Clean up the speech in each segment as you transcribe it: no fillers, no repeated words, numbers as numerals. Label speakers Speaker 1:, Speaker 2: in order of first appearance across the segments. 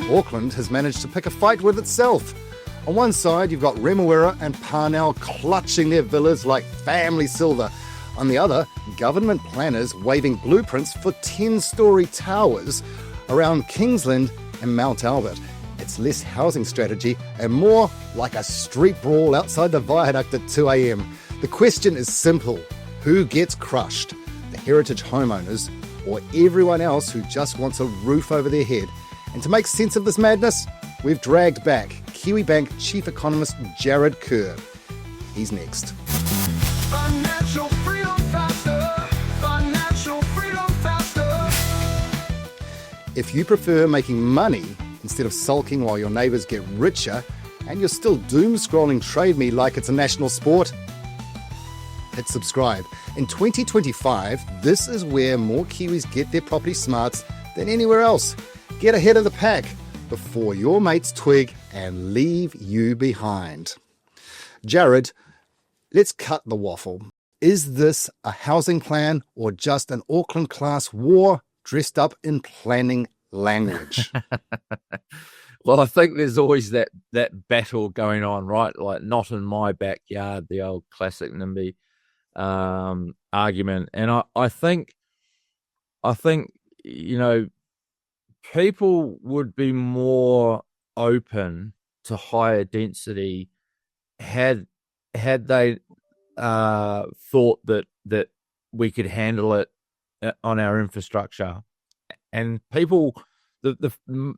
Speaker 1: Auckland has managed to pick a fight with itself. On one side, you've got Remuera and Parnell clutching their villas like family silver. On the other, government planners waving blueprints for 10-storey towers around Kingsland and Mount Albert. It's less housing strategy and more like a street brawl outside the viaduct at 2 a.m. The question is simple. Who gets crushed? The heritage homeowners or everyone else who just wants a roof over their head? And to make sense of this madness, we've dragged back Kiwibank Chief Economist Jarrod Kerr. He's next.
Speaker 2: Financial freedom faster. Financial freedom faster.
Speaker 1: If you prefer making money instead of sulking while your neighbours get richer, and you're still doom-scrolling Trade Me like it's a national sport, hit subscribe. In 2025, this is where more Kiwis get their property smarts than anywhere else. Get ahead of the pack before your mates twig and leave you behind. Jarrod, let's cut the waffle. Is this a housing plan or just an Auckland class war dressed up in planning language?
Speaker 3: Well, I think there's always that battle going on, right? Like, not in my backyard, the old classic NIMBY argument. And I think, you know, people would be more open to higher density had they thought that we could handle it on our infrastructure. And people, the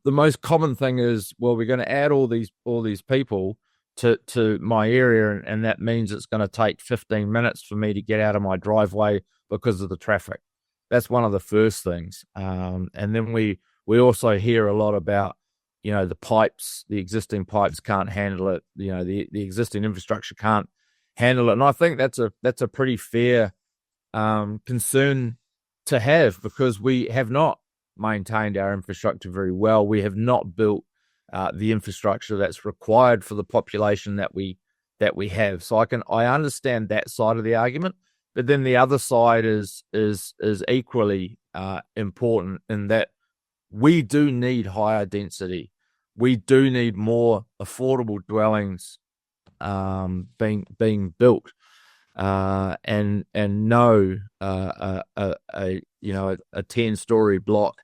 Speaker 3: most common thing is, well, we're going to add all these people to my area, and that means it's going to take 15 minutes for me to get out of my driveway because of the traffic. That's one of the first things. And then we also hear a lot about, you know, the pipes, the existing pipes can't handle it. You know, the existing infrastructure can't handle it. And I think that's a pretty fair concern to have, because we have not maintained our infrastructure very well. We have not built the infrastructure that's required for the population that we have. So I understand that side of the argument, but then the other side is equally important in that we do need higher density. We do need more affordable dwellings being built, and no a 10-storey block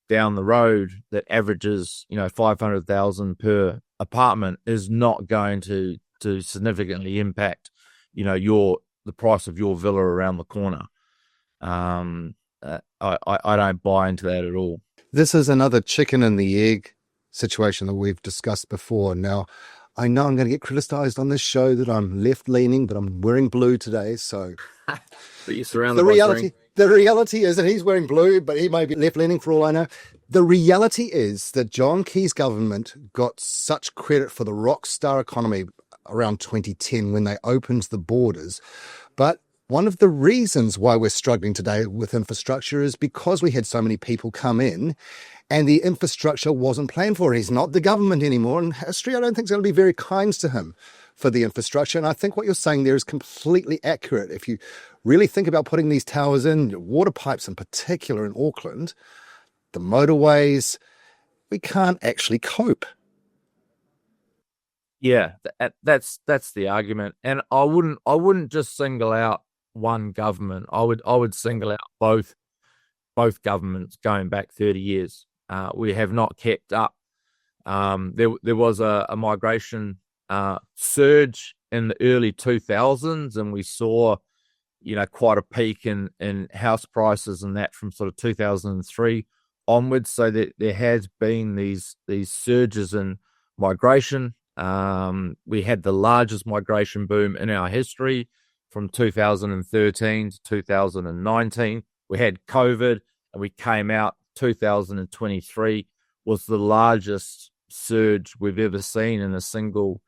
Speaker 3: down the road that averages, you know, 500,000 per apartment is not going to significantly impact, you know, the price of your villa around the corner. I don't buy into that at all.
Speaker 1: This is another chicken and the egg situation that we've discussed before. Now, I know I'm going to get criticised on this show that I'm left-leaning, but I'm wearing blue today, so...
Speaker 3: But you're surrounded by green.
Speaker 1: The reality is that he's wearing blue, but he may be left-leaning for all I know. The reality is that John Key's government got such credit for the rock star economy around 2010 when they opened the borders. But one of the reasons why we're struggling today with infrastructure is because we had so many people come in and the infrastructure wasn't planned for. He's not the government anymore, and history, I don't think, is going to be very kind to him for the infrastructure. And I think what you're saying there is completely accurate. If you really think about putting these towers in, water pipes in particular in Auckland, the motorways, we can't actually cope.
Speaker 3: Yeah, that's the argument. And I wouldn't just single out one government. I would single out both governments going back 30 years. We have not kept up. There was a migration surge in the early 2000s, and we saw, you know, quite a peak in house prices and that from sort of 2003 onwards. So that there has been these surges in migration. We had the largest migration boom in our history from 2013 to 2019. We had COVID, and we came out 2023 was the largest surge we've ever seen in a single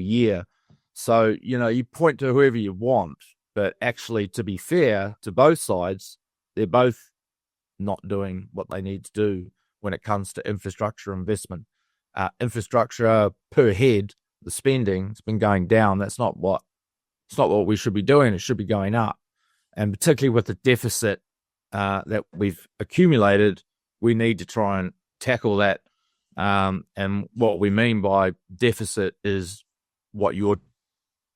Speaker 3: year. So, you know, you point to whoever you want, but actually, to be fair to both sides, they're both not doing what they need to do when it comes to infrastructure investment. Infrastructure per head, the spending has been going down. It's not what we should be doing. It should be going up. And particularly with the deficit that we've accumulated, we need to try and tackle that. And what we mean by deficit is what you're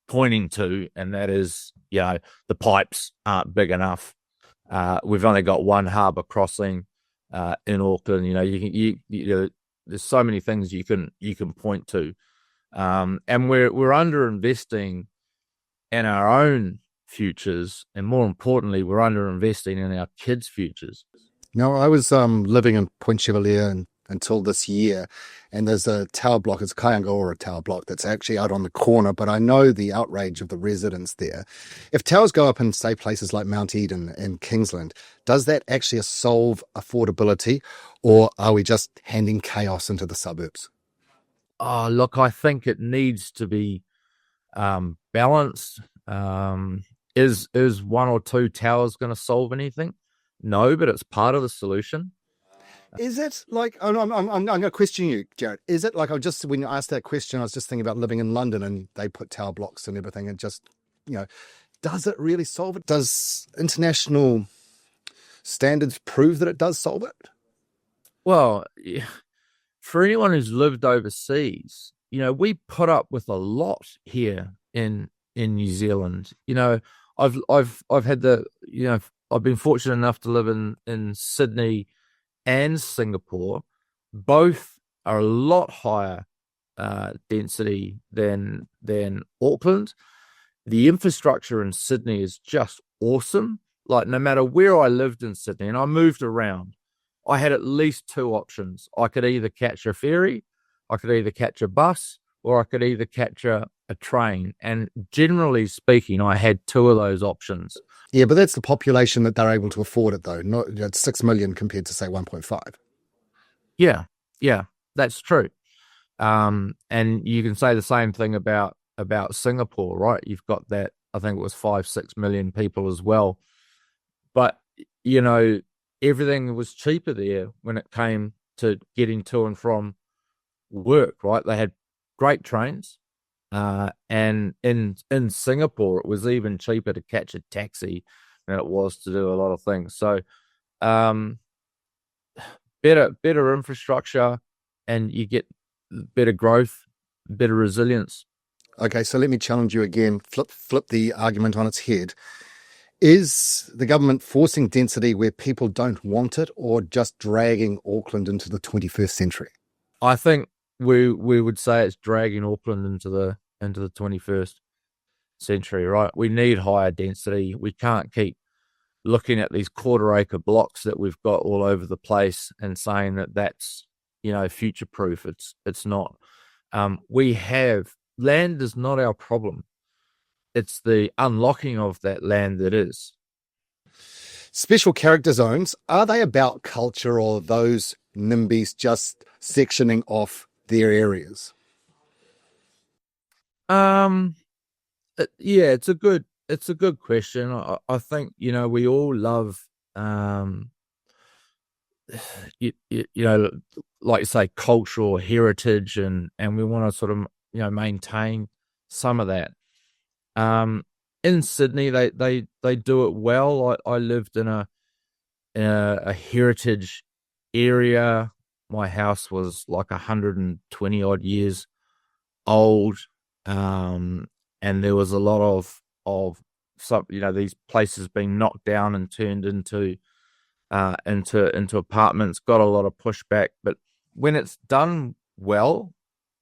Speaker 3: pointing to, and that is, the pipes aren't big enough. We've only got one harbour crossing in Auckland. There's so many things you can point to, and we're under investing in our own futures, and more importantly, we're under investing in our kids' futures.
Speaker 1: Now, I was living in Point Chevalier until this year, and there's a tower block, it's a Kaiangaora tower block that's actually out on the corner, but I know the outrage of the residents there. If towers go up in, say, places like Mount Eden and Kingsland, does that actually solve affordability, or are we just handing chaos into the suburbs?
Speaker 3: Oh, look, I think it needs to be balanced. Is one or two towers going to solve anything? No, but it's part of the solution.
Speaker 1: Is it like, I'm going to question you, Jarrod. Is it like, when you asked that question, I was just thinking about living in London and they put tower blocks and everything, and just, does it really solve it? Does international standards prove that it does solve it? Well,
Speaker 3: for anyone who's lived overseas, we put up with a lot here in New Zealand. I've had I've been fortunate enough to live in Sydney and Singapore. Both are a lot higher density than Auckland. The infrastructure in Sydney is just awesome. Like, no matter where I lived in Sydney, and I moved around, I had at least two options. I could either catch a ferry, I could either catch a bus, or I could either catch a train. And generally speaking, I had two of those options.
Speaker 1: Yeah, but that's the population that they're able to afford it, though. Not 6 million compared to, say, 1.5.
Speaker 3: Yeah, that's true. And you can say the same thing about Singapore, right? You've got that, I think it was 5-6 million people as well. But, everything was cheaper there when it came to getting to and from work, right? They had great trains. And in Singapore, it was even cheaper to catch a taxi than it was to do a lot of things. So, better infrastructure, and you get better growth, better resilience.
Speaker 1: Okay, so let me challenge you again. Flip the argument on its head. Is the government forcing density where people don't want it, or just dragging Auckland into the 21st century?
Speaker 3: I think we would say it's dragging Auckland into the 21st century, right? We need higher density. We can't keep looking at these quarter-acre blocks that we've got all over the place and saying that that's, future-proof. It's not. Land is not our problem. It's the unlocking of that land that is.
Speaker 1: Special character zones, are they about culture, or those NIMBYs just sectioning off their areas?
Speaker 3: It's a good question. I think, we all love, like you say, cultural heritage, and we want to sort of, maintain some of that. In Sydney, they do it well. I lived in a heritage area. My house was like 120 odd years old. And there was a lot of some, these places being knocked down and turned into apartments. Got a lot of pushback, but when it's done well,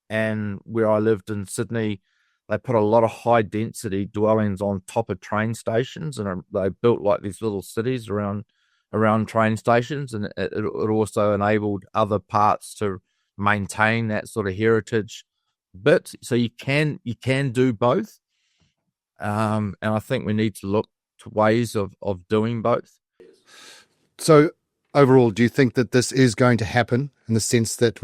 Speaker 3: and where I lived in Sydney, they put a lot of high density dwellings on top of train stations, and they built like these little cities around train stations, and it also enabled other parts to maintain that sort of heritage bit. So you can do both, and I think we need to look to ways of doing both.
Speaker 1: So overall, do you think that this is going to happen, in the sense that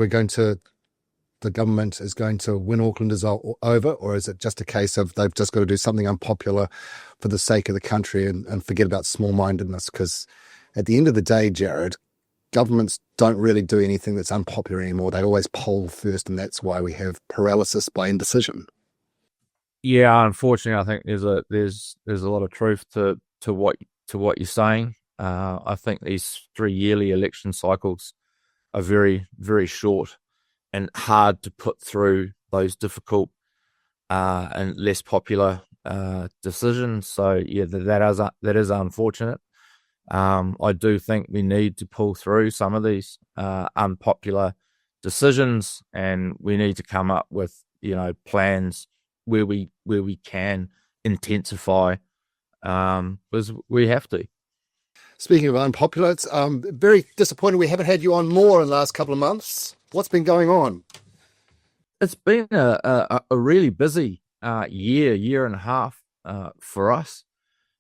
Speaker 1: the government is going to win Auckland is over, or is it just a case of they've just got to do something unpopular for the sake of the country and forget about small-mindedness? Because at the end of the day, Jarrod, governments don't really do anything that's unpopular anymore. They always poll first, and that's why we have paralysis by indecision.
Speaker 3: Yeah, unfortunately, I think there's a lot of truth to what you're saying. I think these 3 yearly election cycles are very, very short and hard to put through those difficult and less popular decisions. So yeah, that is unfortunate. I do think we need to pull through some of these unpopular decisions, and we need to come up with plans where we can intensify, because we have to.
Speaker 1: Speaking of unpopular, it's very disappointing we haven't had you on more in the last couple of months. What's been going on?
Speaker 3: It's been a really busy year and a half for us.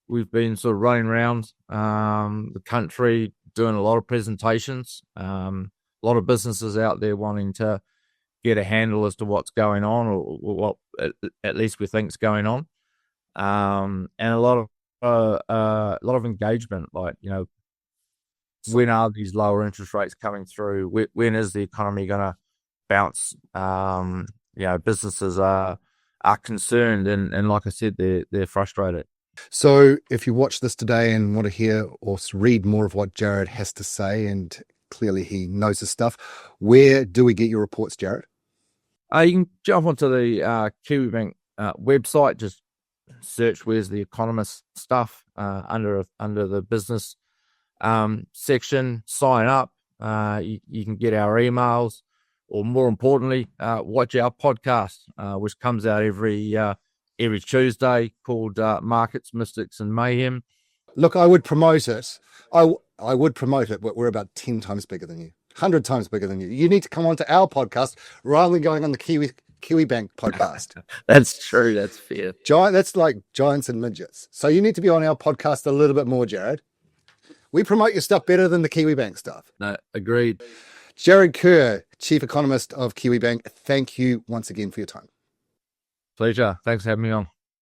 Speaker 3: We've been sort of running around the country doing a lot of presentations, a lot of businesses out there wanting to get a handle as to what's going on, or what at least we think's going on, and a lot of engagement. Like, when are these lower interest rates coming through? When is the economy going to bounce? Businesses are concerned, and like I said, they're frustrated.
Speaker 1: So if you watch this today and want to hear or read more of what Jarrod has to say, and clearly he knows his stuff, where do we get your reports, Jarrod?
Speaker 3: You can jump onto the Kiwibank website, just search where's the Economist stuff under the business section, sign up. You can get our emails, or more importantly, watch our podcast, which comes out every Tuesday, called Markets, Mystics and Mayhem.
Speaker 1: Look, I would promote it. I would promote it, but we're about 10 times bigger than you, 100 times bigger than you. You need to come onto our podcast rather than going on the Kiwibank podcast.
Speaker 3: That's true. That's fair.
Speaker 1: That's like giants and midgets. So you need to be on our podcast a little bit more, Jarrod. We promote your stuff better than the Kiwibank stuff.
Speaker 3: No, agreed.
Speaker 1: Jarrod Kerr, Chief Economist of Kiwibank, thank you once again for your time.
Speaker 3: Pleasure. Thanks for having me on.